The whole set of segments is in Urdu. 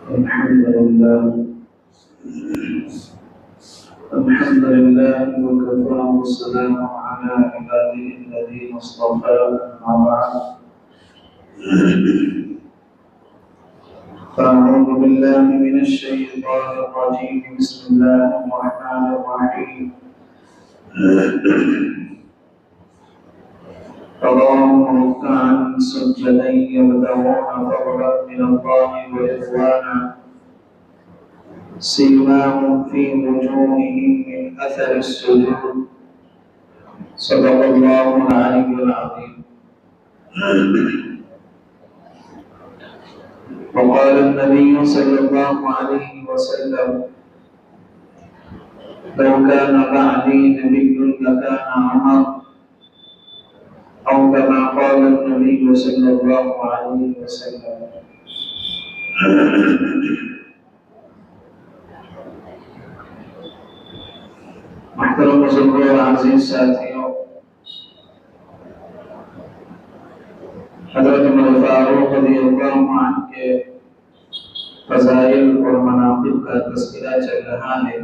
الحمد لله وكفى والسلام على عباده الذين اصطفى أما بعد فأعوذ بالله من الشيطان الرجيم بسم الله الرحمن الرحيم فضرهم ركعا سجدا يبتغون فضلا من الله ورضوانا سيماهم في وجوههم من أثر السجود صدق الله العلي العظيم. وقال النبي صلى الله عليه وسلم لو كان بعدي نبي لكان عمر أو كما قال النبي صلى الله عليه وسلم. محترم بزرگوں اور عزیز ساتھیوں، حضرت عمر فاروق رضی اللہ عنہ کے فضائل اور مناقب کا تذکرہ چل رہا ہے۔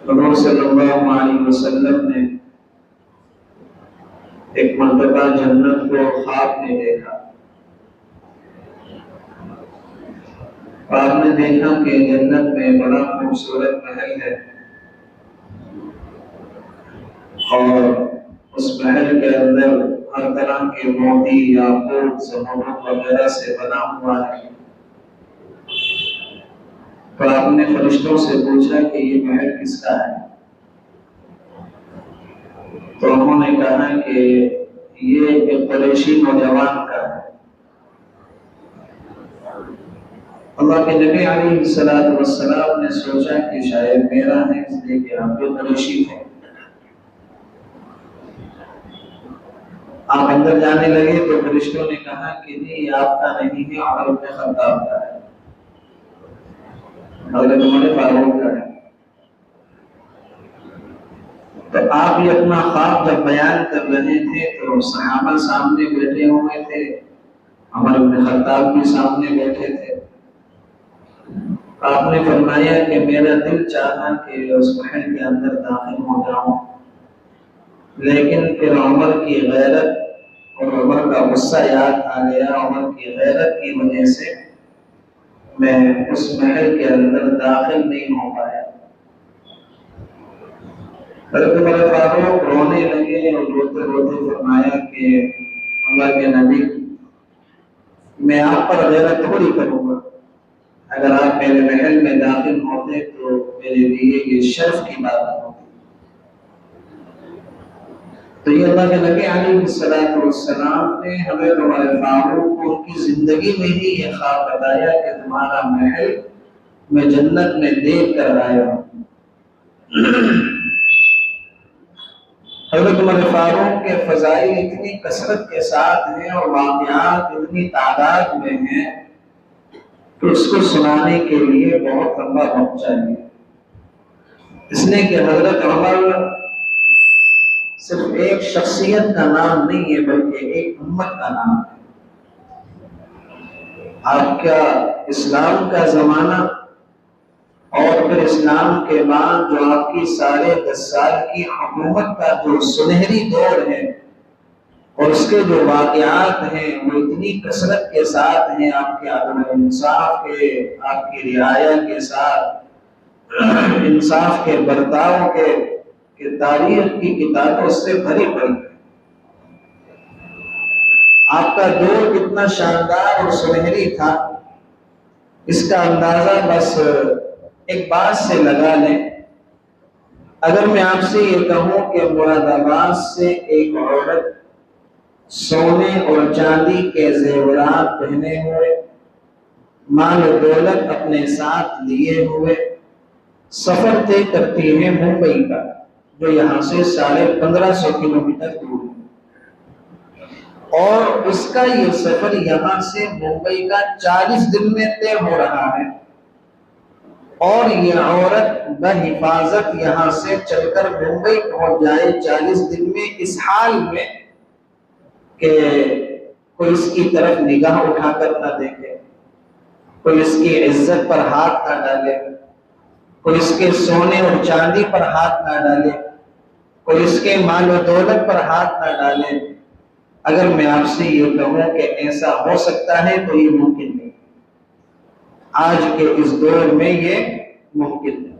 حضور صلی اللہ علیہ وسلم نے ایک مرتبہ جنت کو خواب میں دیکھا۔ آپ نے دیکھا کہ جنت میں بڑا خوبصورت محل ہے اور اس محل کے اندر ہر طرح کے موتی یاقوت زمرد وغیرہ سے بنا ہوا ہے۔ تو آپ نے فرشتوں سے پوچھا کہ یہ محل کس کا ہے؟ تو انہوں نے کہا کہ یہ ایک قریشی نوجوان کا ہے۔ اللہ کے نبی علیہ السلام نے سوچا کہ شاید میرا ہے، اس لیے کہ آپ جو قریشی ہیں۔ آپ اندر جانے لگے تو فرشتوں نے کہا کہ نہیں، آپ کا نہیں ہے، عمر بن خطاب کا ہے، حضرت عمر فاروق کا ہے۔ تو آپ یہ اپنا خواب جب بیان کر رہے تھے تو صحابہ سامنے بیٹھے ہوئے تھے، عمر بن خطاب بھی سامنے بیٹھے تھے۔ آپ نے فرمایا کہ میرا دل چاہا کہ اس محل کے اندر داخل ہو جاؤں، لیکن پھر عمر کی غیرت اور عمر کا غصہ یاد آ گیا۔ عمر کی غیرت کی وجہ سے میں اس محل کے اندر داخل نہیں ہو پایا۔ حضرت عمر فاروق رونے لگے اور روتے روتے فرمایا کہ اللہ کے نبی، میں آپ پر غیرت تھوڑی کروں گا، اگر آپ میرے محل میں داخل ہوتے تو میرے لیے یہ شرف کی بات ہوتی۔ تو یہ اللہ کے نبی علیہ السلام نے حضرت عمر فاروق کو ان کی زندگی میں ہی یہ خواب بتایا کہ تمہارا محل میں جنت میں دیکھ کر آیا ہوں۔ حضرت عمر فاروق کے فضائل اتنی کثرت کے ساتھ ہیں اور واقعات اتنی تعداد میں ہیں کہ اس کو سنانے کے لیے بہت لمبا وقت چاہیے، اس لیے کہ حضرت عمر صرف ایک شخصیت کا نام نہیں ہے بلکہ ایک امت کا نام ہے۔ آپ کا اسلام کا زمانہ اور پھر اسلام کے بعد جو آپ کی 10.5 سال کی حکومت کا جو سنہری دور ہے اور اس کے جو واقعات ہیں وہ اتنی کثرت کے ساتھ ہیں، آپ کے عدل و انصاف کے، آپ کی رعایا کے ساتھ انصاف کے برتاؤ کے، کہ تاریخ کی کتابیں اس سے بھری پڑی ہے۔ آپ کا دور کتنا شاندار اور سنہری تھا، اس کا اندازہ بس ایک بات سے لگا لیں۔ اگر میں آپ سے یہ کہوں کہ مراد آباد سے ایک عورت سونے اور چاندی کے زیورات پہنے ہوئے، مال و دولت اپنے ساتھ لیے ہوئے سفر طے کرتی ہے ممبئی کا، جو یہاں سے 1550 کلومیٹر دور ہے، اور اس کا یہ سفر یہاں سے ممبئی کا 40 دن میں طے ہو رہا ہے، اور یہ عورت بحفاظت یہاں سے چل کر ممبئی پہنچ جائے 40 دن میں، اس حال میں کہ کوئی اس کی طرف نگاہ اٹھا کر نہ دیکھے، کوئی اس کی عزت پر ہاتھ نہ ڈالے، کوئی اس کے سونے اور چاندی پر ہاتھ نہ ڈالے، کوئی اس کے مال و دولت پر ہاتھ نہ ڈالے۔ اگر میں آپ سے یہ کہوں کہ ایسا ہو سکتا ہے تو یہ ممکن نہیں، آج کے اس دور میں یہ ممکن نہیں۔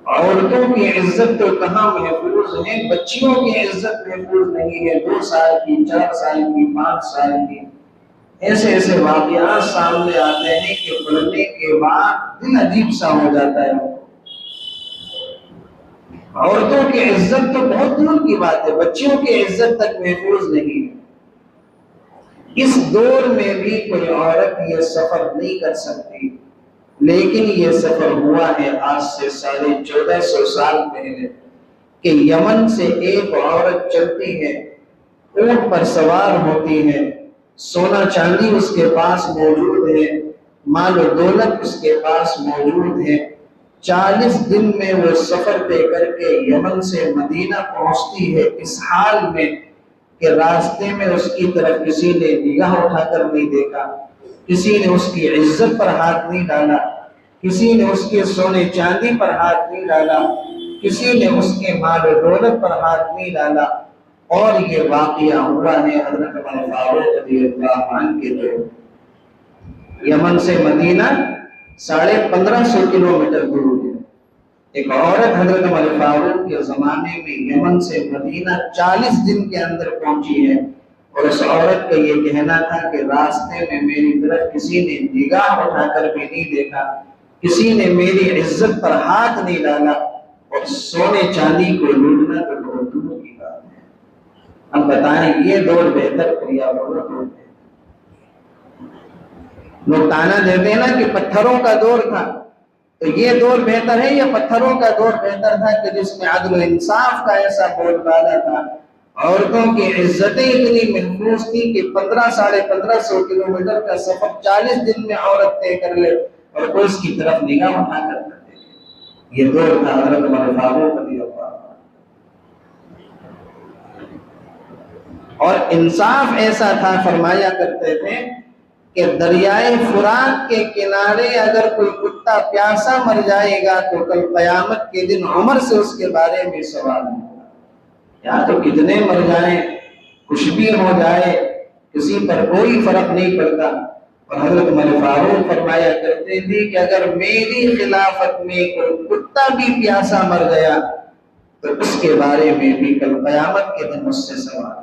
عورتوں کی عزت تو کہاں محفوظ ہے، بچیوں کی عزت محفوظ نہیں ہے۔ 2 سال کی، 4 سال کی، 5 سال کی، ایسے ایسے واقعات سامنے آتے ہیں کہ پڑھنے کے بعد دل عجیب سا ہو جاتا ہے۔ عورتوں کی عزت تو بہت دور کی بات ہے، بچیوں کی عزت تک محفوظ نہیں ہے۔ اس دور میں بھی کوئی عورت یہ سفر نہیں کر سکتی، لیکن یہ سفر ہوا ہے آج سے 1450 سال پہلے کہ یمن سے ایک عورت چلتی ہے، اونٹ پر سوار ہوتی ہے، سونا چاندی اس کے پاس موجود ہے، مال و دولت اس کے پاس موجود ہے۔ 40 دن میں وہ سفر طے کر کے یمن سے مدینہ پہنچتی ہے، اس حال میں کہ راستے میں اس کی طرف کسی نے نگاہ اٹھا کر نہیں دیکھا، کسی نے اس کی عزت پر ہاتھ نہیں ڈالا، کسی نے اس کے سونے چاندی پر ہاتھ نہیں ڈالا، کسی نے اس کے مال و دولت پر ہاتھ نہیں ڈالا۔ اور یہ واقعہ ہوا ہے حضرت عمر فاروق رضی اللہ عنہ کے دور۔ یمن سے مدینہ 1550 کلومیٹر دور ہے۔ ایک عورت حضرت عمر فاروق کے زمانے میں یمن سے مدینہ 40 دن کے اندر پہنچی ہے، اور اس عورت کا یہ کہنا تھا کہ راستے میں میری طرف کسی نے نگاہ اٹھا کر بھی نہیں دیکھا، کسی نے میری عزت پر ہاتھ نہیں ڈالا، اور سونے چاندی کو لوٹنا تو بہت دور کی بات ہے۔ اب بتائیں یہ دور بہتر تھا یا بہت دور ہے؟ لوگ تانا دیتے ہیں نا کہ پتھروں کا دور تھا، تو یہ دور بہتر ہے یا پتھروں کا دور بہتر تھا کہ جس میں عدل و انصاف کا ایسا بول بالا تھا، عورتوں کی عزتیں اتنی محفوظ تھی کہ 1500 کلومیٹر کا سفر 40 دن میں عورت طے کر لے اور کوئی اس کی طرف نگاہ اٹھا کر نہ دیکھے۔ یہ دور تھا حضرت عمر فاروق رضی اللہ عنہ۔ اور انصاف ایسا تھا، فرمایا کرتے تھے کہ دریائے فرات کے کنارے اگر کوئی کتا پیاسا مر جائے گا تو کل قیامت کے دن عمر سے اس کے بارے میں سوال ہوگا۔ یا تو کتنے مر جائیں، کچھ بھی ہو جائے، کسی پر کوئی فرق نہیں پڑتا۔ اور حضرت عمر فاروق فرمایا کرتے تھے کہ اگر میری خلافت میں کوئی کتا بھی پیاسا مر گیا تو اس کے بارے میں بھی کل قیامت کے دن مجھ سے سوال ہوگا۔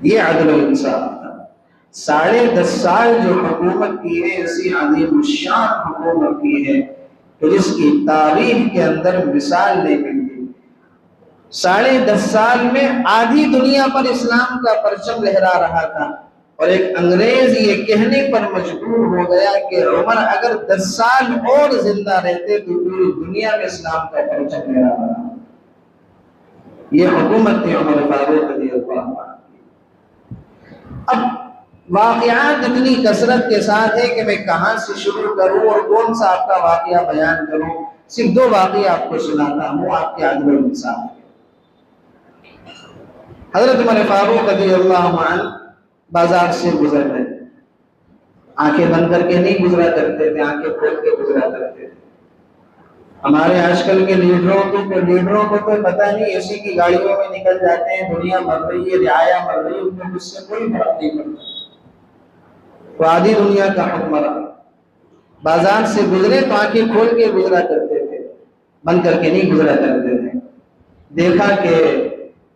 یہ عدل و انصاف تھا۔ 10.5 سال جو حکومت کی ہے، ایسی عظیم الشان حکومت کی ہے کہ جس کی تاریخ کے اندر مثال نہیں ملتی۔ 10.5 سال میں آدھی دنیا پر اسلام کا پرچم لہرا رہا تھا، اور ایک انگریز یہ کہنے پر مجبور ہو گیا کہ عمر اگر 10 سال اور زندہ رہتے تو پوری دنیا میں اسلام کا پرچم لہرا رہا۔ یہ حکومت تھی عمر فاروق رضی اللہ عنہ۔ اب واقعات اتنی کثرت کے ساتھ ہے کہ میں کہاں سے شروع کروں اور کون سا آپ کا واقعہ بیان کروں۔ صرف 2 واقعہ آپ کو سناتا ہوں آپ کے عدل و انصاف کے۔ حضرت عمر فاروق رضی اللہ عنہ بازار سے گزر رہے، آنکھیں بند کر کے نہیں گزرا کرتے تھے، آنکھیں کھول کے گزرا کرتے تھے۔ ہمارے آج کل کے لیڈروں کو تو پتہ نہیں، ایسی کی گاڑیوں میں نکل جاتے ہیں، دنیا مر رہی ہے، رعایا مر رہی ہے، ان کو اس سے کوئی فرق نہیں پڑتا۔ تو آدھی دنیا کا حکمراں بازار سے گزرے تو آنکھیں کھول کے گزرا کرتے تھے، بند کر کے نہیں گزرا کرتے تھے۔ دیکھا کہ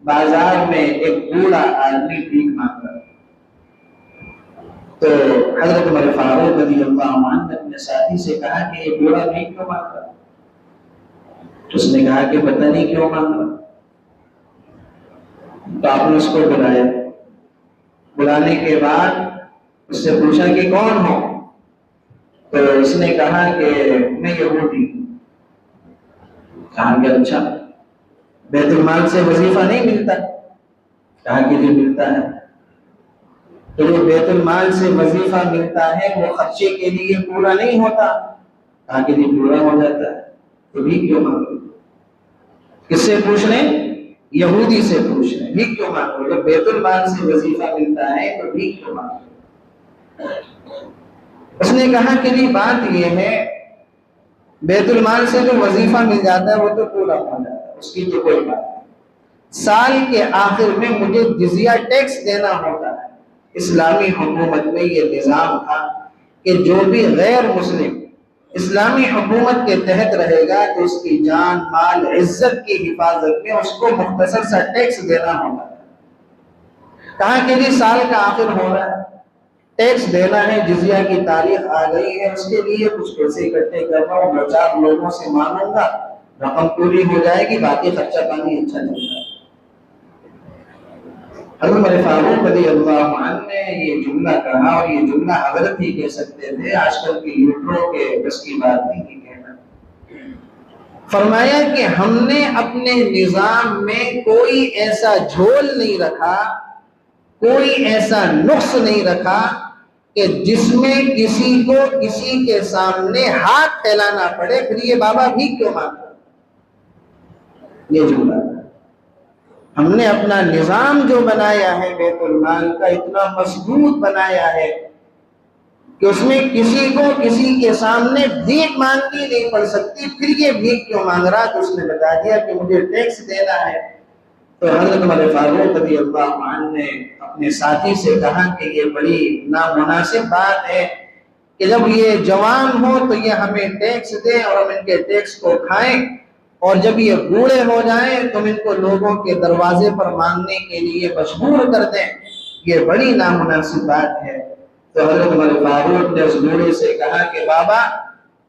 بازار میں ایک بوڑھا آدمی بھیک مانگ رہا، تو حضرت عمر فاروق رضی اللہ عنہ نے اپنے ساتھی سے کہا کہ یہ بوڑھا بھیک کیوں مانگ رہا؟ اس نے کہا کہ پتہ نہیں کیوں مانگ رہا۔ تو آپ نے اس کو بلایا، بلانے کے بعد اس سے پوچھا کہ کون ہو؟ تو اس نے کہا کہ میں یہودی ہوں۔ کہا کہ اچھا، بیت المال سے وظیفہ نہیں ملتا؟ کہا کہ جی ملتا ہے۔ تو جو بیت المال سے وظیفہ ملتا ہے وہ خرچے کے لیے پورا نہیں ہوتا؟ کہا کہ جی پورا ہو جاتا ہے۔ تو بھی کیوں مانگو؟ کس سے پوچھ رہے ہیں؟ یہودی سے پوچھ رہے ہیں بھیک کیوں مانگ رہے ہو؟ جب بیت المال سے وظیفہ ملتا ہے تو بھیک کیوں مانگ رہے ہو؟ اس نے کہا کہ جی بات یہ ہے بیت المال سے جو وظیفہ مل جاتا ہے وہ تو پورا ہو جاتا ہے، اس کی تو کوئی بات نہیں، سال کے آخر میں مجھے جزیہ ٹیکس دینا ہوتا ہے۔ اسلامی حکومت میں یہ نظام تھا کہ جو بھی غیر مسلم اسلامی حکومت کے تحت رہے گا تو اس کی جان مال عزت کی حفاظت میں اس کو مختصر سا ٹیکس دینا ہوتا ہے۔ کہا کہ جی سال کا آخر ہو رہا ہے، ٹیکس دینا ہے، جزیہ کی تاریخ آ گئی ہے، اس کے لیے کچھ پیسے اکٹھے کر رہا ہوں، 2-4 لوگوں سے مانوں گا، رقم پوری ہو جائے گی، باقی خرچہ پانی اچھا چل رہا ہے۔ حضرت عمر فاروق رضی اللہ عنہ نے یہ جملہ کہا، اور یہ جملہ حضرت ہی کہہ سکتے تھے، آج کل کی لیڈروں کے بس کی بات نہیں کہنا۔ فرمایا کہ ہم نے اپنے نظام میں کوئی ایسا جھول نہیں رکھا، کوئی ایسا نقص نہیں رکھا کہ جس میں کسی کو کسی کے سامنے ہاتھ پھیلانا پڑے، پھر یہ بابا بھی کیوں مانگتا۔ یہ جملہ ہم نے اپنا نظام جو بنایا ہے بیت المال کا اتنا مضبوط بنایا ہے کہ اس میں کسی کو کسی کے سامنے بھیک مانگنی نہیں پڑ سکتی، پھر یہ بھیک کیوں مانگ رہا؟ تو اس نے بتا دیا کہ مجھے ٹیکس دینا ہے۔ تو حضرت عمر فاروق رضی اللہ عنہ نے اپنے ساتھی سے کہا کہ یہ بڑی نامناسب بات ہے کہ جب یہ جوان ہو تو یہ ہمیں ٹیکس دیں اور ہم ان کے ٹیکس کو کھائیں، اور جب یہ بوڑھے ہو جائیں تو ان کو لوگوں کے دروازے پر مانگنے کے لیے مجبور کر دیں، یہ بڑی نامناسب بات ہے۔ تو حضرت عمر فاروق نے اس بوڑھے سے کہا کہ بابا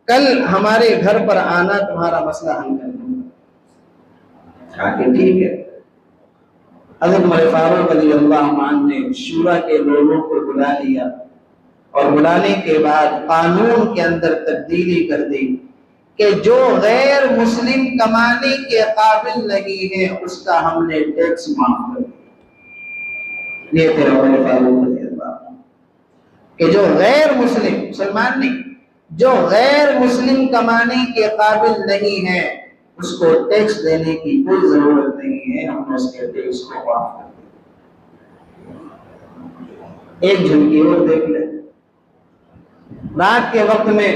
کل ہمارے گھر پر آنا، تمہارا مسئلہ حل کر دوں گا۔ کہا کہ ٹھیک ہے۔ حضرت عمر فاروق رضی اللہ عنہ نے شورا کے لوگوں کو بلا لیا، اور بلانے کے بعد قانون کے اندر تبدیلی کر دی کہ جو غیر مسلم کمانے کے قابل نہیں ہے اس کا ہم نے ٹیکس معاف کر دیا۔ یہ تھے عمر فاروق رضی اللہ عنہ کہ جو غیر مسلم، مسلمان نہیں، جو غیر مسلم کمانے کے قابل نہیں ہے اس کو ٹیکس دینے کی کوئی ضرورت نہیں ہے، ہم نے اس کے ٹیکس کو معاف کر دیا۔ ایک جھلکی اور دیکھ لیں، رات کے وقت میں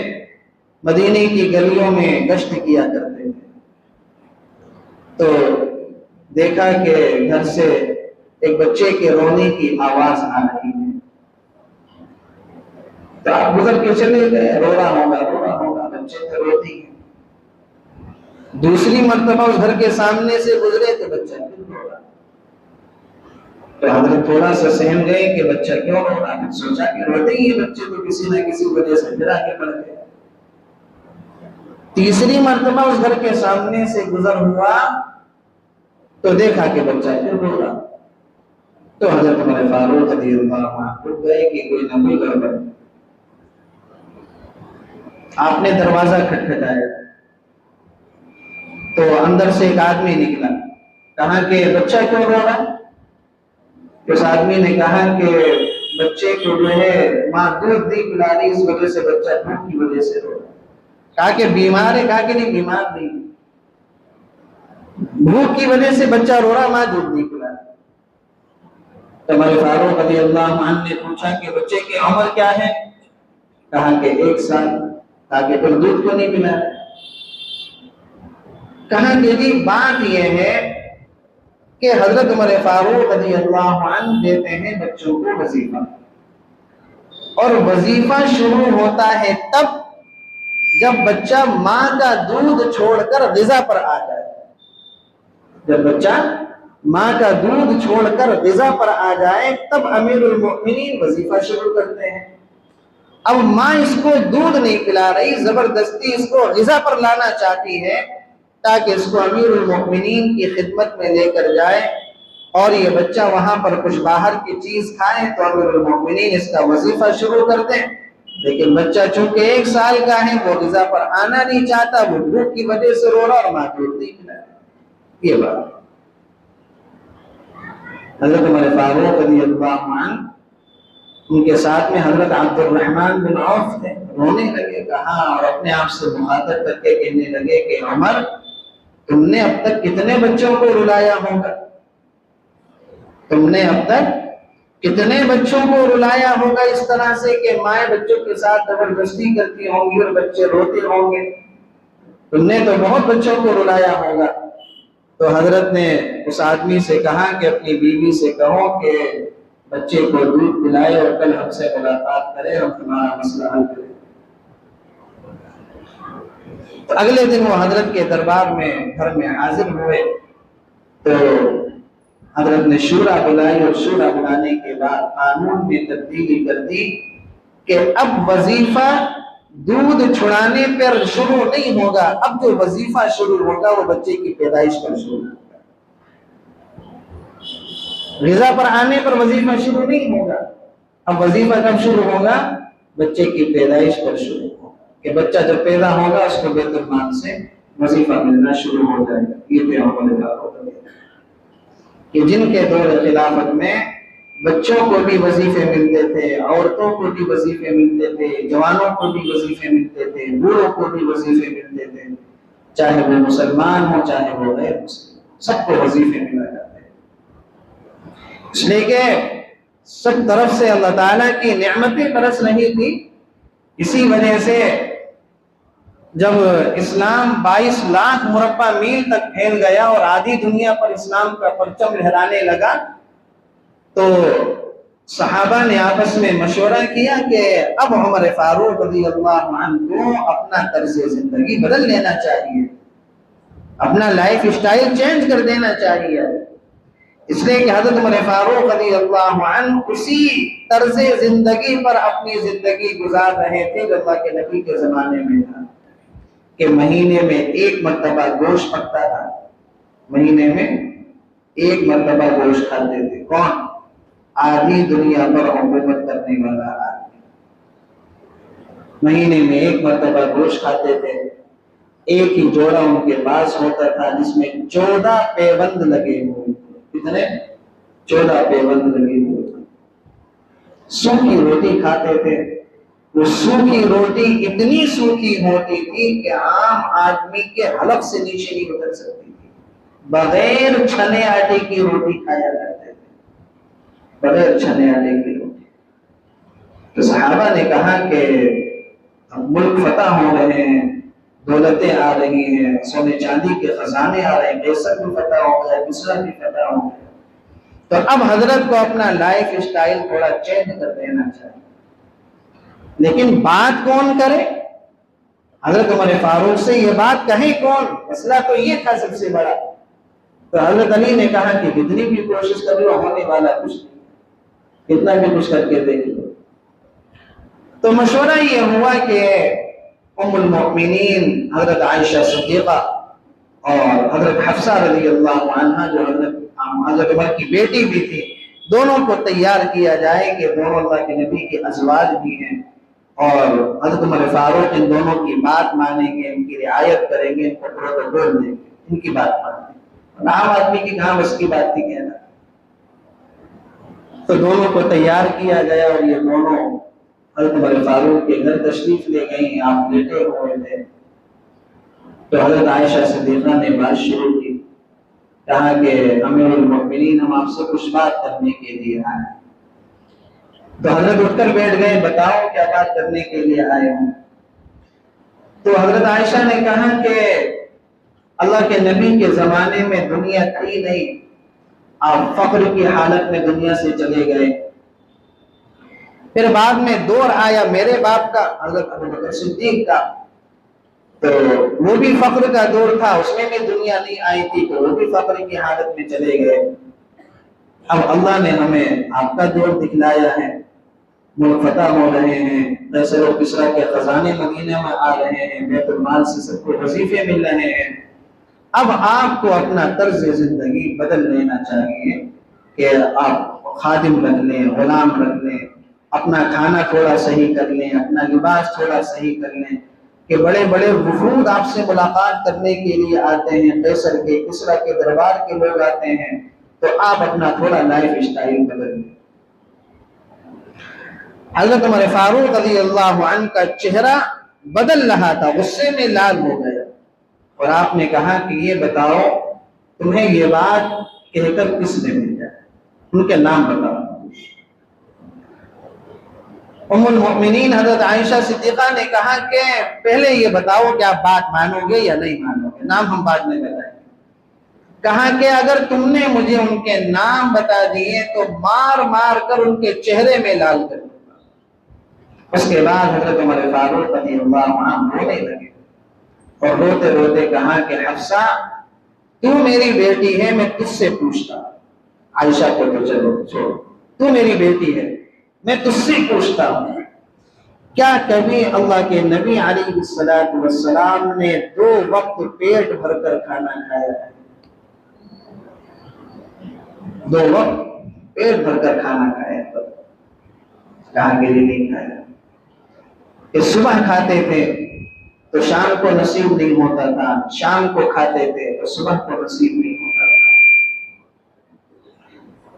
مدینے کی گلیوں میں گشت کیا کرتے تھے، تو دیکھا کہ گھر سے ایک بچے کے رونے کی آواز آ رہی ہے، تو آپ گزر کے چلے گئے، رو رہا ہوگا، بچے تو روتی ہیں۔ دوسری مرتبہ اس گھر کے سامنے سے گزرے تو بچہ کیوں رو رہا، تو حضرت تھوڑا سا سہم گئے کہ بچہ کیوں رو رہا ہے، سوچا کہ روتے ہی بچے تو کسی نہ کسی وجہ سے پھر آگے بڑھ گئے۔ تیسری مرتبہ اس گھر کے سامنے سے گزر ہوا تو دیکھا کہ بچہ کیوں رو رہا، تو حضرت عمر فاروق رضی اللہ عنہ اٹھ گئے کہ کوئی نہ کوئی گڑبڑ۔ آپ نے دروازہ کھٹکھٹایا تو اندر سے ایک آدمی نکلا، کہا کہ بچہ کیوں رو رہا؟ اس آدمی نے کہا کہ بچے کو جو ہے ماں دودھ نہیں پلا رہی، اس وجہ سے بچہ بھوک کی وجہ سے رو رہا۔ کہا کہ بیمار ہے؟ کہا کہ نہیں، بیمار نہیں، بھوک کی وجہ سے بچہ رو رہا، ماں دودھ نہیں پلا رہی۔ تو عمر فاروق رضی اللہ عنہ نے پوچھا کہ بچے کی عمر کیا ہے؟ کہا کہ 1 سال۔ کہا کہ پھر دودھ کیوں نہیں پلا رہے؟ کہا کہ جی بات یہ ہے کہ حضرت عمر فاروق رضی اللہ عنہ دیتے ہیں بچوں کو وظیفہ، اور وظیفہ شروع ہوتا ہے تب جب بچہ ماں کا دودھ چھوڑ کر غذا پر آ جائے۔ جب بچہ ماں کا دودھ چھوڑ کر غذا پر آ جائے تب امیر المؤمنین وظیفہ شروع کرتے ہیں۔ اب ماں اس کو دودھ نہیں پلا رہی، زبردستی اس کو غذا پر لانا چاہتی ہے تاکہ اس کو امیر المؤمنین کی خدمت میں لے کر جائے اور یہ بچہ وہاں پر کچھ باہر کی چیز کھائے تو امیر المؤمنین اس کا وظیفہ شروع کر دیں۔ لیکن بچہ چونکہ 1 سال کا ہے، وہ غذا پر آنا نہیں چاہتا، وہ بھوک کی وجہ سے رو رہا اور ماں دودھ نہیں پلا رہی۔ یہ بات حضرت عمر فاروق رضی اللہ عنہ، ان کے ساتھ میں حضرت عبد الرحمن بن عوف تھے، رونے لگے، کہا اور اپنے آپ سے مخاطب کر کے کہنے لگے کہ عمر تم نے اب تک کتنے بچوں کو رلایا ہوگا، تم نے اب تک کتنے بچوں کو رلایا ہوگا اس طرح سے کہ مائیں بچوں کے ساتھ زبردستی کرتی ہوں گی اور بچے روتے ہوں گے، تم نے تو بہت بچوں کو رلایا ہوگا۔ تو حضرت نے اس آدمی سے کہا کہ اپنی بیوی سے کہو کہ بچے کو دودھ پلائے اور کل ہم سے ملاقات کرے، ہم تمہارا مسئلہ حل کریں۔ تو اگلے دن وہ حضرت کے دربار میں گھر میں حاضر ہوئے، تو حضرت نے شورا بلائی اور شورا بلانے کے بعد قانون میں تبدیلی کر دی کہ اب وظیفہ دودھ چھڑانے پر شروع نہیں ہوگا، اب جو وظیفہ شروع ہوگا وہ بچے کی پیدائش پر شروع ہوگا، غذا پر آنے پر وظیفہ شروع نہیں ہوگا، اب وظیفہ کب شروع ہوگا؟ بچے کی پیدائش پر شروع ہوگا، کہ بچہ جب پیدا ہوگا اس کو بیت المال سے وظیفہ ملنا شروع ہو جائے گا۔ یہ تھے عمر کہ جن کے دور خلافت میں بچوں کو بھی وظیفے ملتے تھے، عورتوں کو بھی وظیفے ملتے تھے، جوانوں کو بھی وظیفے ملتے تھے، بوڑھوں کو بھی وظیفے ملتے تھے، چاہے وہ مسلمان ہو چاہے وہ غیر مسلم، سب کو وظیفے ملا جاتے ہیں، اس لیے کہ سب طرف سے اللہ تعالیٰ کی نعمتیں برس رہی تھی۔ اسی وجہ سے جب اسلام 22 لاکھ مربع میل تک پھیل گیا اور آدھی دنیا پر اسلام کا پرچم لہرانے لگا، تو صحابہ نے آپس میں مشورہ کیا کہ اب عمر فاروق رضی اللہ عنہ کو اپنا طرز زندگی بدل لینا چاہیے، اپنا لائف اسٹائل چینج کر دینا چاہیے، اس لیے کہ حضرت عمر فاروق رضی اللہ عنہ اسی طرز زندگی پر اپنی زندگی گزار رہے تھے جو اللہ کے نبی کے زمانے میں تھا، کہ مہینے میں ایک مرتبہ گوشت پکتا تھا، مہینے میں ایک مرتبہ گوشت کھاتے تھے۔ کون؟ آدھی دنیا پر حکومت کرنے والا آدمی مہینے میں ایک مرتبہ گوشت کھاتے تھے، ایک ہی جوڑا ان کے پاس ہوتا تھا جس میں 14 پیوند لگے ہوئے تھے۔ کتنے؟ 14 پیوند لگے ہوئے تھے۔ سوکھی روٹی کھاتے تھے، وہ سوکھی روٹی اتنی سوکھی ہوتی تھی کہ عام آدمی کے حلق سے نیچے نہیں اتر سکتی تھی، بغیر چھنے آٹے کی روٹی کھایا کرتے تھے، بغیر چھنے آٹے کی روٹی۔ تو صحابہ نے کہا کہ اب ملک فتح ہو رہے ہیں، دولتیں آ رہی ہیں، سونے چاندی کے خزانے آ رہے ہیں، قیصر بھی فتح ہو گیا، کسریٰ بھی فتح ہو گیا، تو اب حضرت کو اپنا لائف اسٹائل تھوڑا چینج کر دینا چاہیے، لیکن بات کون کرے؟ حضرت عمر فاروق سے یہ بات کہیں کون؟ مسئلہ تو یہ تھا سب سے بڑا۔ تو حضرت علی نے کہا کہ کتنی بھی کوشش کر لو ہونے والا کچھ نہیں، کتنا بھی کچھ کر کے دیکھ لو۔ تو مشورہ یہ ہوا کہ ام المؤمنین حضرت عائشہ صدیقہ اور حضرت حفصہ رضی اللہ عنہا جو حضرت عمر کی بیٹی بھی تھی، دونوں کو تیار کیا جائے کہ دونوں اللہ کے نبی کے ازواج بھی ہیں، اور حضرت عمر فاروق ان دونوں کی بات مانیں گے، ان کی رعایت کریں گے، ان کو پروٹوکول دیں گے، ان کی بات مانیں گے، عام آدمی کی کہاں بس کی بات تھی کہنا۔ تو دونوں کو تیار کیا گیا اور یہ دونوں حضرت عمر فاروق کے گھر تشریف لے گئی، آپ لیٹے ہوئے تھے۔ تو حضرت عائشہ صدیقہ نے بات شروع کی، کہا کہ امیر المؤمنین ہم آپ سے کچھ بات کرنے کے لیے آئے۔ تو حضرت اٹھ کر بیٹھ گئے، بتاؤ کیا بات کرنے کے لیے آئے ہوں؟ تو حضرت عائشہ نے کہا کہ اللہ کے نبی کے زمانے میں دنیا تھی نہیں، آپ فقر کی حالت میں دنیا سے چلے گئے، پھر بعد میں دور آیا میرے باپ کا، حضرت ابوبکر صدیق کا، تو وہ بھی فقر کا دور تھا، اس میں بھی دنیا نہیں آئی تھی، تو وہ بھی فقر کی حالت میں چلے گئے۔ اب اللہ نے ہمیں آپ کا دور دکھلایا ہے، ملک فتح ہو رہے ہیں، قیصر و کسریٰ کے خزانے مدینے میں آ رہے ہیں، بیت المال سے سب کو وظیفے مل رہے ہیں، اب آپ کو اپنا طرز زندگی بدل لینا چاہیے کہ آپ خادم رکھ لیں، غلام رکھ لیں، اپنا کھانا تھوڑا صحیح کر لیں، اپنا لباس تھوڑا صحیح کر لیں، کہ بڑے بڑے وفود آپ سے ملاقات کرنے کے لیے آتے ہیں، قیصر کے کسریٰ کے دربار کے لوگ آتے ہیں، تو آپ اپنا تھوڑا لائف اسٹائل بدل لیں۔ حضرت عمر فاروق رضی اللہ عنہ کا چہرہ بدل رہا تھا، غصے میں لال ہو گیا، اور آپ نے کہا کہ یہ بتاؤ تمہیں یہ بات کہہ کر کس نے بھیجا؟ ان کے نام بتاؤ۔ ام المؤمنین حضرت عائشہ صدیقہ نے کہا کہ پہلے یہ بتاؤ کہ آپ بات مانو گے یا نہیں مانو گے، نام ہم بعد میں بتائیں گے۔ کہا کہ اگر تم نے مجھے ان کے نام بتا دیے تو مار مار کر ان کے چہرے میں لال کر دوں گا۔ اس کے بعد حضرت عمر فاروق رضی اللہ عنہ رونے لگے اور روتے روتے کہا کہ حفصہ تو میری بیٹی ہے، میں تجھ سے پوچھتا ہوں، عائشہ کو تو چلو چھوڑو، تو میری بیٹی ہے میں تجھ سے پوچھتا ہوں، کیا کبھی اللہ کے نبی علیہ السلام نے 2 وقت پیٹ بھر کر کھانا کھایا ہے؟ 2 وقت پیٹ بھر کر کھانا کھایا ہے؟ کہا کہ نہیں کھایا۔ کہ صبح کھاتے تھے تو شام کو نصیب نہیں ہوتا تھا، شام کو کھاتے تھے تو صبح کو نصیب نہیں ہوتا تھا۔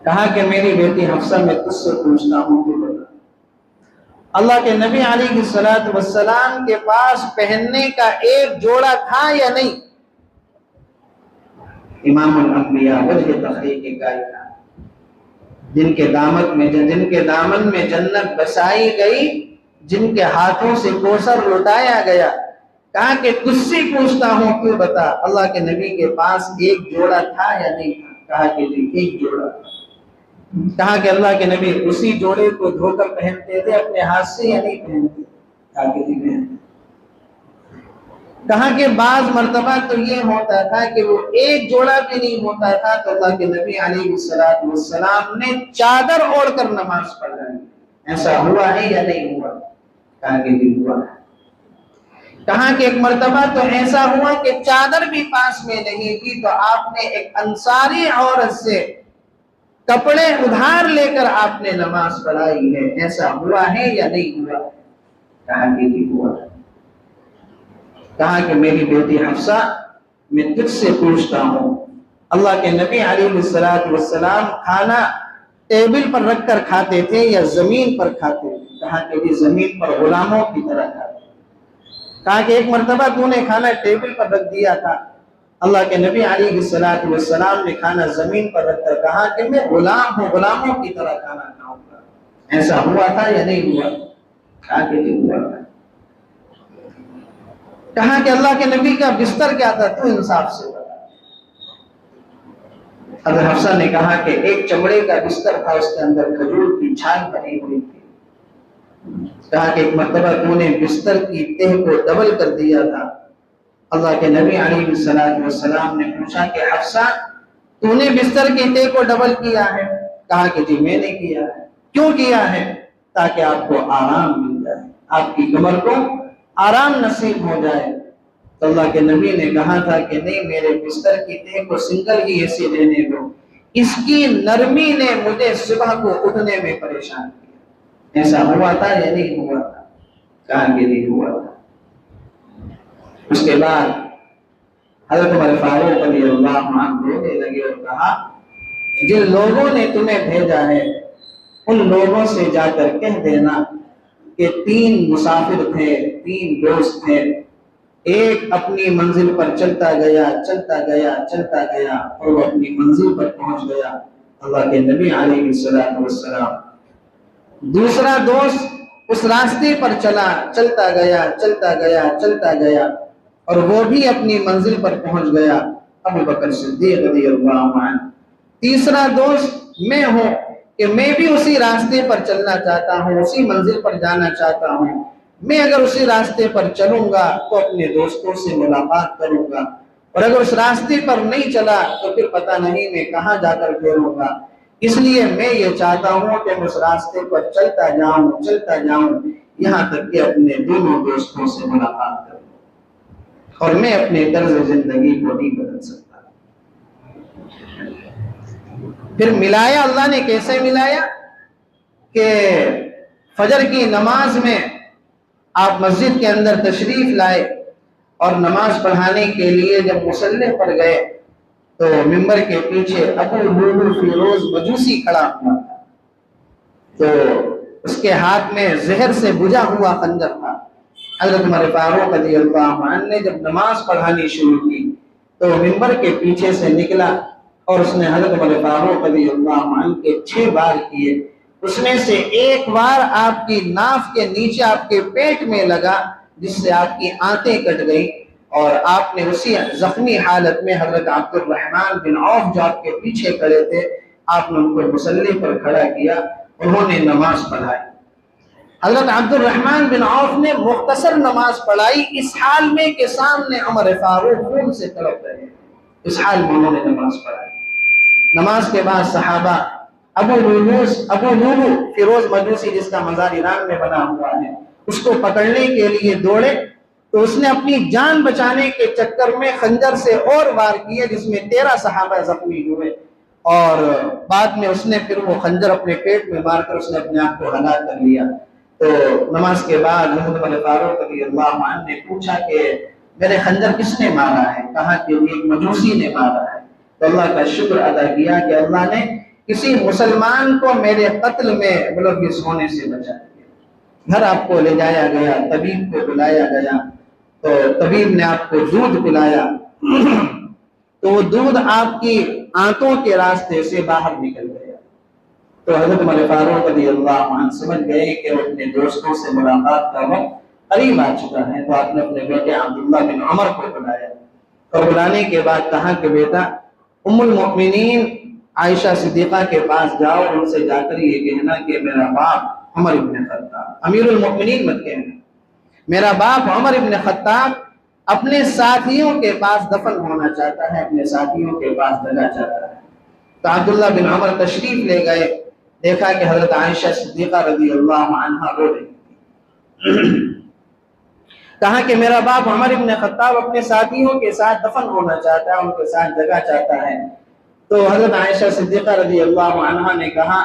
کہا کہ میری بیٹی حفصہ میں تجھ سے پوچھتا ہوں، تو بتا اللہ کے نبی علیہ السلام کے پاس پہننے کا ایک جوڑا تھا یا نہیں؟ امام الانبیاء وجہ تخلیق کائنات، جن کے دامن میں جنت بسائی گئی، جن کے ہاتھوں سے کوثر لٹایا گیا، کہا کہ تجھ سے پوچھتا ہوں تو بتا اللہ کے نبی کے پاس ایک جوڑا تھا یا نہیں تھا؟ کہا کہ جی ایک جوڑا تھا۔ کہا کہ اللہ کے نبی اسی جوڑے کو دھو کر پہنتے تھے اپنے ہاتھ سے یا نہیں پہنتے؟ کہا کہ نہیں پہنتے۔ کہا کہ بعض مرتبہ تو یہ ہوتا تھا کہ وہ ایک جوڑا بھی نہیں ہوتا تھا تو اللہ کے نبی علیہ السلام نے چادر اوڑھ کر نماز پڑھائی، ایسا ہوا ہے یا نہیں ہوا؟ کہا کہ نہیں ہوا ہے۔ کہا کہ ایک مرتبہ تو ایسا ہوا کہ چادر بھی پاس میں نہیں تھی تو آپ نے ایک انصاری عورت سے کپڑے ادھار لے کر آپ نے نماز پڑھائی ہے، ایسا ہوا ہے یا نہیں ہوا؟ کہا کہ نہیں ہوا۔ کہا کہ میری بیٹی حفصہ میں تجھ سے پوچھتا ہوں، اللہ کے نبی علیہ السلام کھانا ٹیبل پر رکھ کر کھاتے تھے یا زمین پر کھاتے تھے؟ کہا کہ یہ زمین پر غلاموں کی طرح کھاتے۔ کہا کہ ایک مرتبہ تو نے کھانا ٹیبل پر رکھ دیا تھا، اللہ کے نبی علیہ السلام نے کھانا زمین پر رکھ کر کہا کہ میں غلام ہوں، غلاموں کی طرح کھانا کھاؤں گا، ایسا ہوا تھا یا نہیں ہوا؟ کہا کہ نہیں ہوا تھا۔ کہا کہ اللہ کے نبی کا بستر کیا تھا؟ تو انصاف سے بتا۔ حضرت حفصہ نے کہا کہ ایک چمڑے کا بستر تھا، اس کے اندر کھجور کی چھال بنی ہوئی تھی۔ کہا کہ ایک مرتبہ تو نے بستر کی تہ کو ڈبل کر دیا تھا۔ اللہ کے نبی علیہ السلام نے پوچھا کہ حفصہ تو نے بستر کی تہ کو ڈبل کیا ہے؟ کہا کہ جی میں نے کیا ہے۔ کیوں کیا ہے؟ تاکہ آپ کو آرام مل جائے، آپ کی کمر کو آرام نصیب ہو جائے۔ تو اللہ کے نبی نے کہا تھا کہ نہیں، میرے بستر کی تہ کو سنگل ہی ایسے رہنے دو، اس کی نرمی نے مجھے صبح کو اٹھنے میں پریشان کیا۔ ایسا ہوا تھا یا نہیں ہوا تھا؟ کہا کہ نہیں ہوا تھا۔ اس کے بعد حضرت عمر فاروق رضی اللہ عنہ رونے لگے اور کہا جن لوگوں نے تمہیں بھیجا ہے ان لوگوں سے جا کر کہہ دینا کہ 3 مسافر تھے، 3 دوست تھے، ایک اپنی منزل پر چلتا گیا اور وہ اپنی منزل پر پہنچ گیا، اللہ کے نبی علیہ السلام۔ دوسرا دوست اس راستے پر چلتا گیا اور وہ بھی اپنی منزل پر پہنچ گیا، ابو بکر صدیق رضی اللہ عنہ۔ تیسرا دوست میں ہوں کہ میں بھی اسی راستے پر چلنا چاہتا ہوں، اسی منزل پر جانا چاہتا ہوں، میں اگر اسی راستے پر چلوں گا تو اپنے دوستوں سے ملاقات کروں گا، اور اگر اس راستے پر نہیں چلا تو پھر پتہ نہیں میں کہاں جا کر ٹھہروں گا۔ اس لیے میں یہ چاہتا ہوں کہ میں اس راستے پر چلتا جاؤں یہاں تک کہ اپنے دونوں دوستوں سے ملاقات کروں، اور میں اپنے طرز زندگی کو نہیں بدل سکتا۔ پھر ملایا، اللہ نے کیسے ملایا کہ فجر کی نماز میں آپ مسجد کے اندر تشریف لائے اور نماز پڑھانے کے لیے جب مصلی پر گئے تو ممبر کے پیچھے ابو لولو فیروز مجوسی کھڑا ہوا تھا، تو اس کے ہاتھ میں زہر سے بجھا ہوا خنجر تھا، حضرت عمر فاروق رضی اللہ عنہ نے جب نماز پڑھانی شروع کی تو ممبر کے پیچھے سے نکلا اور اس نے حضرت عمر فاروق رضی اللہ عنہ کے 6 بار کیے. اس میں سے ایک بار آپ کی ناف کے نیچے آپ کے پیٹ میں لگا جس سے آپ کی آنتیں کٹ گئی اور آپ نے اسی زخمی حالت میں حضرت عبد الرحمن بن عوف جو آپ کے پیچھے کھڑے تھے آپ نے ان کو مصلی پر کھڑا کیا, انہوں نے نماز پڑھائی. حضرت عبد الرحمن بن عوف نے مختصر نماز پڑھائی اس حال میں کہ سامنے عمر فاروق خون سے تڑپ رہے ہیں, اس حال میں انہوں نے نماز پڑھائی. نماز کے بعد صحابہ ابو لولو فیروز مجوسی جس کا مزار ایران میں بنا ہوا ہے اس کو پکڑنے کے لیے دوڑے تو اس نے اپنی جان بچانے کے چکر میں خنجر سے اور وار کیے جس میں 13 صحابہ زخمی ہوئے اور بعد میں اس نے پھر وہ خنجر اپنے پیٹ میں مار کر اس نے اپنے آپ کو ہلاک کر لیا. تو نماز کے بعد حضرت عمر فاروق رضی اللہ عنہ نے پوچھا کہ میرے خنجر کس نے مارا ہے؟ کہا کہ ایک مجوسی نے مارا ہے. تو اللہ کا شکر ادا کیا کہ اللہ نے کسی مسلمان کو میرے قتل میں ملوث ہونے سے بچا دیا. گھر آپ کو لے جایا گیا, طبیب کو بلایا گیا تو طبیب نے آپ کو دودھ پلایا تو وہ دودھ آپ کی آنتوں کے راستے سے باہر نکل گیا. تو حضرت عمر فاروق رضی اللہ عنہ سمجھ گئے کہ وہ اپنے دوستوں سے ملاقات کا وقت قریب آ چکا ہے, تو آپ نے اپنے بیٹے عبداللہ بن عمر کو بلایا اور بلانے کے بعد کہا کہ بیٹا ام المؤمنین عائشہ صدیقہ کے پاس جاؤ اور ان سے جا کر یہ کہنا کہ میرا باپ عمر ابن خطاب, امیر المؤمنین مت کہنا, میرا باپ عمر ابن خطاب اپنے ساتھیوں کے پاس دفن ہونا چاہتا ہے, اپنے ساتھیوں کے پاس جگہ چاہتا ہے. تو عبداللہ بن عمر تشریف لے گئے, دیکھا کہ حضرت عائشہ صدیقہ رضی اللہ عنہا رو رہی تھی. کہا کہ میرا باپ عمر ابن خطاب اپنے ساتھیوں کے ساتھ دفن ہونا چاہتا ہے, ان کے ساتھ جگہ چاہتا ہے. تو حضرت عائشہ صدیقہ رضی اللہ عنہا نے کہا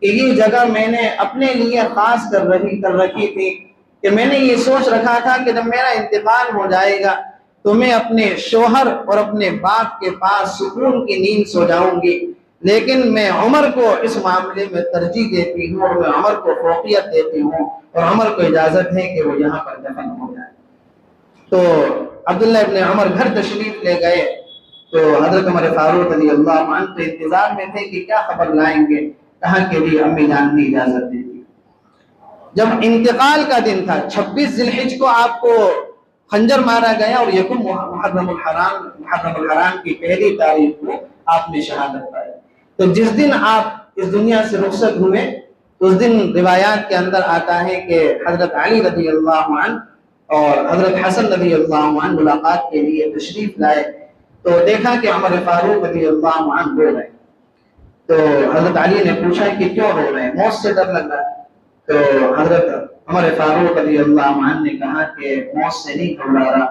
کہ یہ جگہ میں نے اپنے لیے خاص کر رکھی تھی کہ میں نے یہ سوچ رکھا تھا کہ جب میرا انتقال ہو جائے گا تو میں اپنے شوہر اور اپنے باپ کے پاس سکون کی نیند سو جاؤں گی, لیکن میں عمر کو اس معاملے میں ترجیح دیتی ہوں اور میں عمر کو فوقیت دیتی ہوں اور عمر کو اجازت ہے کہ وہ یہاں پر دفن ہو جائے. تو عبداللہ ابن عمر گھر تشریف لے گئے تو حضرت عمر فاروق رضی اللہ عنہ تو انتظار میں تھے کہ کیا خبر لائیں گے. کہا کہ جی امی جان نے اجازت دی تھی. جب انتقال کا دن تھا 26 ذی الحجہ کو آپ کو خنجر مارا گیا اور یکم محرم الحرام کی پہلی تاریخ کو آپ نے شہادت پائی. تو جس دن آپ اس دنیا سے رخصت ہوئے اس دن روایات کے اندر آتا ہے کہ حضرت علی رضی اللہ عنہ اور حضرت حسن رضی اللہ عنہ ملاقات کے لیے تشریف لائے تو دیکھا کہ عمر فاروق رضی اللہ عنہ رو رہے. تو حضرت علی نے پوچھا کہ کیوں رو رہے ہیں, موت سے ڈر لگ رہا ہے؟ تو حضرت عمر فاروق رضی اللہ عنہ نے کہا کہ موت سے نہیں گھبرا رہا,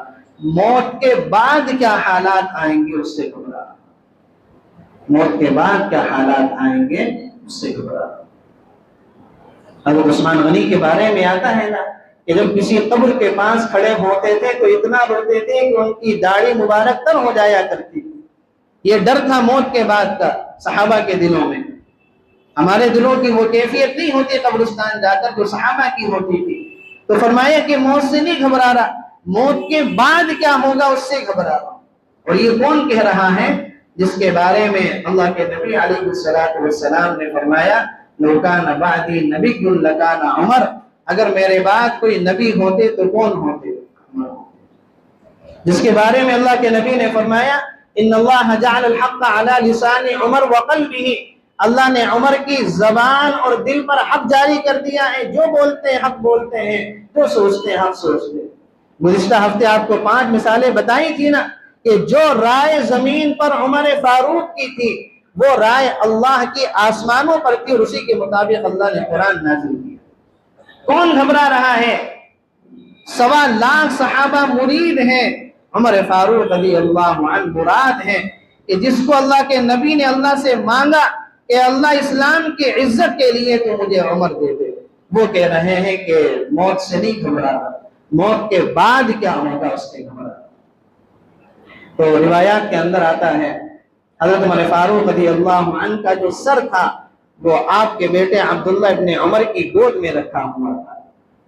موت کے بعد کیا حالات آئیں گے اس سے گھبرا رہا, موت کے بعد کیا حالات آئیں گے اس سے گھبرا رہا. حضرت عثمان غنی کے بارے میں آتا ہے نا کہ جب کسی قبر کے پاس کھڑے ہوتے تھے تو اتنا روتے تھے کہ ان کی داڑھی مبارک تر ہو جایا کرتی تھی. یہ ڈر تھا موت کے بعد کا صحابہ کے دلوں میں. ہمارے دلوں کی وہ کیفیت نہیں ہوتی قبرستان جا کر جو صحابہ کی ہوتی تھی. تو فرمایا کہ موت سے نہیں گھبرا رہا, موت کے بعد کیا ہوگا اس سے گھبرا رہا. اور یہ کون کہہ رہا ہے؟ جس کے بارے میں اللہ کے نبی علیہ الصلوۃ والسلام نے فرمایا لو کان بعدی نبی لکان عمر, اگر میرے بعد کوئی نبی ہوتے تو کون ہوتے؟ جس کے بارے میں اللہ کے نبی نے فرمایا ان اللہ جعل الحق علی لسان عمر وقلبہ, اللہ نے عمر کی زبان اور دل پر حق جاری کر دیا ہے, جو بولتے ہیں حق بولتے ہیں, جو سوچتے ہیں حق سوچتے ہیں. گزشتہ ہفتے آپ کو 5 مثالیں بتائی تھی نا کہ جو رائے زمین پر عمر فاروق کی تھی وہ رائے اللہ کی آسمانوں پر تھی اور اسی کے مطابق اللہ نے قرآن نازل کیا. کون گھبرا رہا ہے؟ 1.25 لاکھ صحابہ مرید ہیں, عمر فاروق رضی اللہ عنہ مراد ہیں کہ جس کو اللہ کے نبی نے اللہ سے مانگا کہ اللہ اسلام کی عزت کے لیے تو مجھے عمر دے دے, وہ کہہ رہے ہیں کہ موت سے نہیں گھبرا رہا, موت کے بعد کیا ہوگا اس سے گھبرا. تو روایات کے اندر آتا ہے حضرت عمر فاروق رضی اللہ عنہ کا جو سر تھا وہ آپ کے بیٹے عبداللہ ابن عمر کی گود میں رکھا ہوا تھا.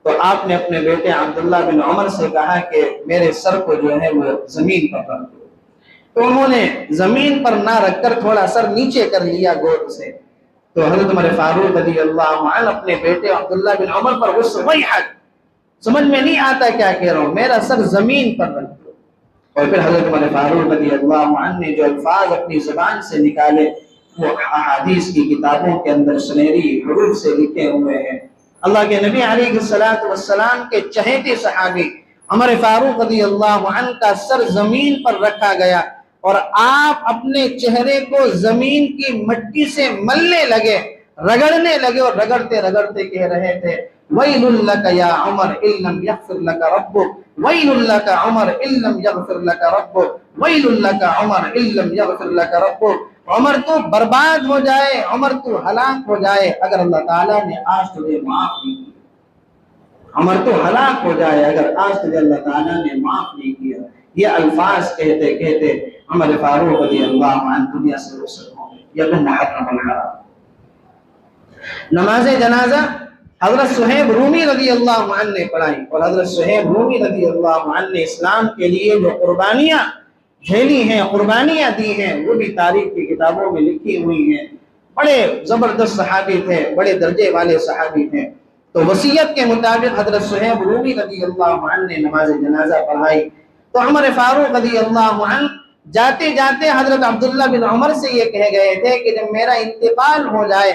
تو آپ نے اپنے بیٹے عبداللہ بن عمر سے کہا کہ میرے سر کو جو ہے وہ زمین پر رکھ دو۔ تو انہوں نے زمین پر نہ رکھ کر تھوڑا سر نیچے کر لیا گود سے۔ تو حضرت عمر فاروق رضی اللہ عنہ اپنے بیٹے عبداللہ بن عمر پر غصہ، ویحک، سمجھ میں نہیں آتا کیا کہہ رہا ہوں، میرا سر زمین پر رکھ دو۔ اور پھر حضرت عمر فاروق رضی اللہ عنہ نے جو الفاظ اپنی زبان سے نکالے وہ احادیث کی کتابوں کے اندر سنہری حروف سے لکھے ہوئے ہیں۔ اللہ کے نبی علیہ السلام کے چہیتے صحابی عمر فاروق رضی اللہ عنہ کا سر زمین پر رکھا گیا اور آپ اپنے چہرے کو زمین کی مٹی سے ملنے لگے، رگڑنے لگے، اور رگڑتے رگڑتے کہہ رہے تھے وَيْلٌ لَكَ يَا عُمَرْ إِن لَّمْ يَغْفِرْ لَكَ رَبُّكَ وَيْلٌ لَكَ عُمَرْ إِن لَّمْ يَغْفِرْ لَكَ رَبُّكَ وَيْلٌ لَكَ عُمَرْ إِن لَّمْ يَغْفِرْ لَكَ رَبُّكَ، عمر تو برباد ہو جائے، عمر تو ہلاک ہو جائے اگر اللہ تعالیٰ نے آج تجھے معاف نہیں کیا، عمر تو ہلاک ہو جائے اگر آج تجھے اللہ تعالیٰ نے معاف نہیں کیا۔ یہ الفاظ کہتے کہتے عمر فاروق رضی اللہ عنہ دنیا سے رخصت ہو گئے۔ یقین محرم الحرام۔ نماز جنازہ حضرت صہیب رومی رضی اللہ عنہ نے پڑھائی، اور حضرت صہیب رومی رضی اللہ عنہ نے اسلام کے لیے جو قربانیاں جھیلی ہیں، قربانیاں دی ہیں، وہ بھی تاریخ کی کتابوں میں لکھی ہوئی ہیں۔ بڑے زبردست صحابی تھے، بڑے درجے والے صحابی تھے۔ تو وصیت کے مطابق حضرت صہیب رومی رضی اللہ عنہ نے نماز جنازہ پڑھائی۔ تو عمر فاروق رضی اللہ عنہ جاتے جاتے حضرت عبداللہ بن عمر سے یہ کہہ گئے تھے کہ جب میرا انتقال ہو جائے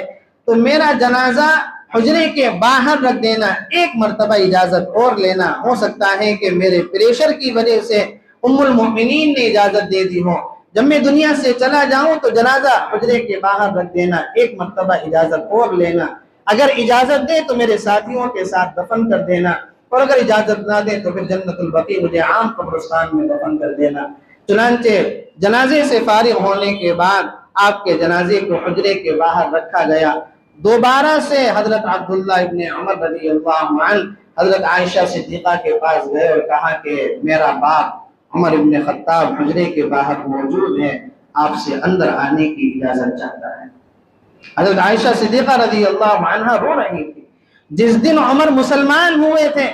تو میرا جنازہ حجرے کے باہر رکھ دینا، ایک مرتبہ اجازت اور لینا، ہو سکتا ہے کہ میرے پریشر کی وجہ سے ام المؤمنین نے اجازت دے دی ہو، جب میں دنیا سے چلا جاؤں تو جنازہ حجرے کے باہر رکھ دینا، ایک مرتبہ اجازت اور لینا، اگر اجازت دے تو میرے ساتھیوں کے ساتھ دفن کر دینا، اور اگر اجازت نہ دے تو پھر جنت البقیع مجھے عام قبرستان میں دفن کر دینا۔ چنانچہ جنازے سے فارغ ہونے کے بعد آپ کے جنازے کو حجرے کے باہر رکھا گیا۔ دوبارہ سے حضرت عبداللہ ابن عمر رضی اللہ عنہ حضرت عائشہ صدیقہ کے پاس گئے اور کہا کہ میرا باپ عمر ابن خطاب حجرے کے باہر موجود ہے، آپ سے اندر آنے کی اجازت چاہتا ہے۔ حضرت عائشہ صدیقہ رضی اللہ عنہ رو رہی تھی۔ جس دن عمر مسلمان ہوئے تھے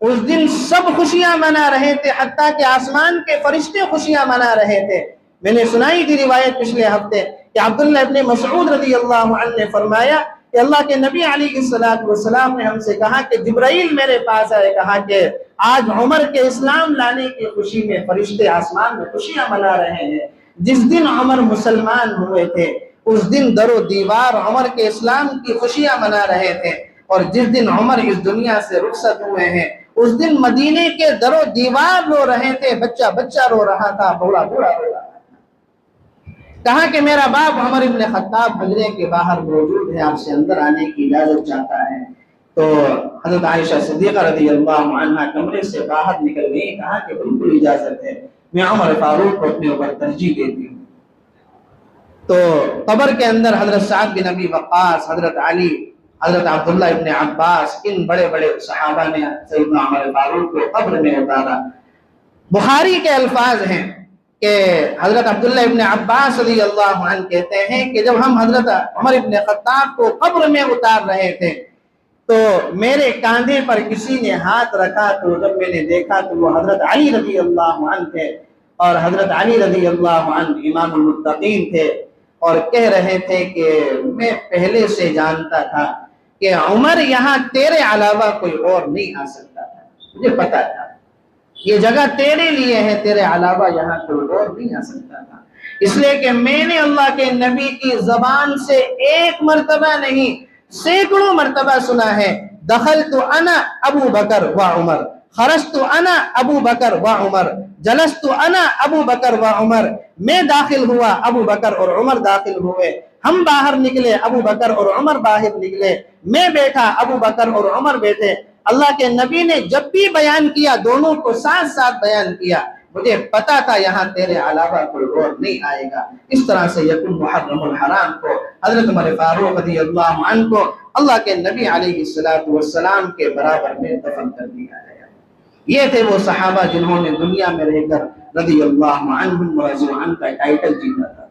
اس دن سب خوشیاں منا رہے تھے، حتیٰ کہ آسمان کے فرشتے خوشیاں منا رہے تھے۔ میں نے سنائی تھی روایت پچھلے ہفتے کہ عبداللہ ابن مسعود رضی اللہ عنہ نے فرمایا کہ اللہ کے نبی علیہ السلام نے ہم سے کہا کہ جبرائیل میرے پاس آئے، کہا کہ آج عمر کے اسلام لانے کی خوشی میں فرشتے آسمان میں خوشیاں منا رہے ہیں۔ جس دن عمر مسلمان ہوئے تھے اس دن در و دیوار عمر کے اسلام کی خوشیاں منا رہے تھے، اور جس دن عمر اس دنیا سے رخصت ہوئے ہیں اس دن مدینے کے در و دیوار رو رہے تھے، بچہ بچہ رو رہا تھا، بوڑھا بوڑھا رو رہا تھا۔ کہا کہ میرا باپ عمر ابن خطاب حجرے کے باہر موجود ہے، آپ سے اندر آنے کی اجازت چاہتا ہے۔ تو حضرت عائشہ صدیقہ رضی اللہ عنہا کمرے سے باہر نکل گئی، کہا کہ بالکل اجازت ہے، میں عمر فاروق کو اپنے اوپر ترجیح دیتی ہوں۔ تو قبر کے اندر حضرت سعد بن ابی وقاص، حضرت علی، حضرت عبداللہ ابن عباس، ان بڑے بڑے صحابہ نے سیدنا عمر فاروق کو قبر میں اتارا۔ بخاری کے الفاظ ہیں کہ حضرت عبداللہ ابن عباس رضی اللہ عنہ کہتے ہیں کہ جب ہم حضرت عمر ابن خطاب کو قبر میں اتار رہے تھے تو میرے کاندھے پر کسی نے ہاتھ رکھا، تو جب میں نے دیکھا تو وہ حضرت علی رضی اللہ عنہ تھے، اور حضرت علی رضی اللہ عنہ امام المتقین تھے، اور کہہ رہے تھے کہ میں پہلے سے جانتا تھا کہ عمر یہاں تیرے علاوہ کوئی اور نہیں آ سکتا تھا، مجھے پتا تھا یہ جگہ تیرے لیے ہے، تیرے علاوہ یہاں کوئی اور نہیں آ سکتا تھا، اس لیے کہ میں نے اللہ کے نبی کی زبان سے ایک مرتبہ نہیں سینکڑوں مرتبہ سنا ہے، دخلت انا ابو بکر و عمر، خرجت انا ابو بکر و عمر، جلست انا ابو بکر و عمر، میں داخل ہوا ابو بکر اور عمر داخل ہوئے، ہم باہر نکلے ابو بکر اور عمر باہر نکلے، میں بیٹھا ابو بکر اور عمر بیٹھے۔ اللہ کے نبی نے جب بھی بیان کیا دونوں کو ساتھ ساتھ بیان کیا، مجھے پتا تھا یہاں تیرے علاوہ کوئی اور نہیں آئے گا۔ اس طرح سے یکم محرم الحرام کو حضرت عمر فاروق رضی اللہ عنہ کو اللہ کے نبی علیہ السلام کے برابر میں دفن کر دیا گیا۔ یہ تھے وہ صحابہ جنہوں نے دنیا میں رہ کر رضی اللہ عنہم ورضوا عنہ کا ٹائٹل جیتا تھا۔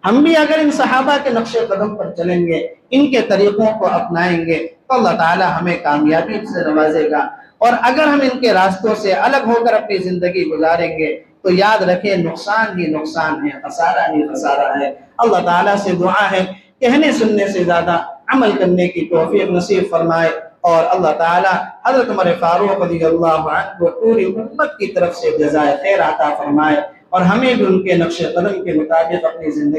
ہم بھی اگر ان صحابہ کے نقش قدم پر چلیں گے، ان کے طریقوں کو اپنائیں گے تو اللہ تعالی ہمیں کامیابی سے نوازے گا۔ اور اگر ہم ان کے راستوں سے الگ ہو کر اپنی زندگی گزاریں گے تو یاد رکھیں نقصان ہی نقصان ہے، خسارہ ہی خسارہ ہے۔ اللہ تعالیٰ سے دعا ہے کہنے سننے سے زیادہ عمل کرنے کی توفیق نصیب فرمائے، اور اللہ تعالیٰ حضرت عمر فاروق رضی اللہ عنہ کو پوری امت کی طرف سے جزائے خیر عطا فرمائے، اور ہمیں بھی ان کے نقش قدم کے مطابق اپنی زندگی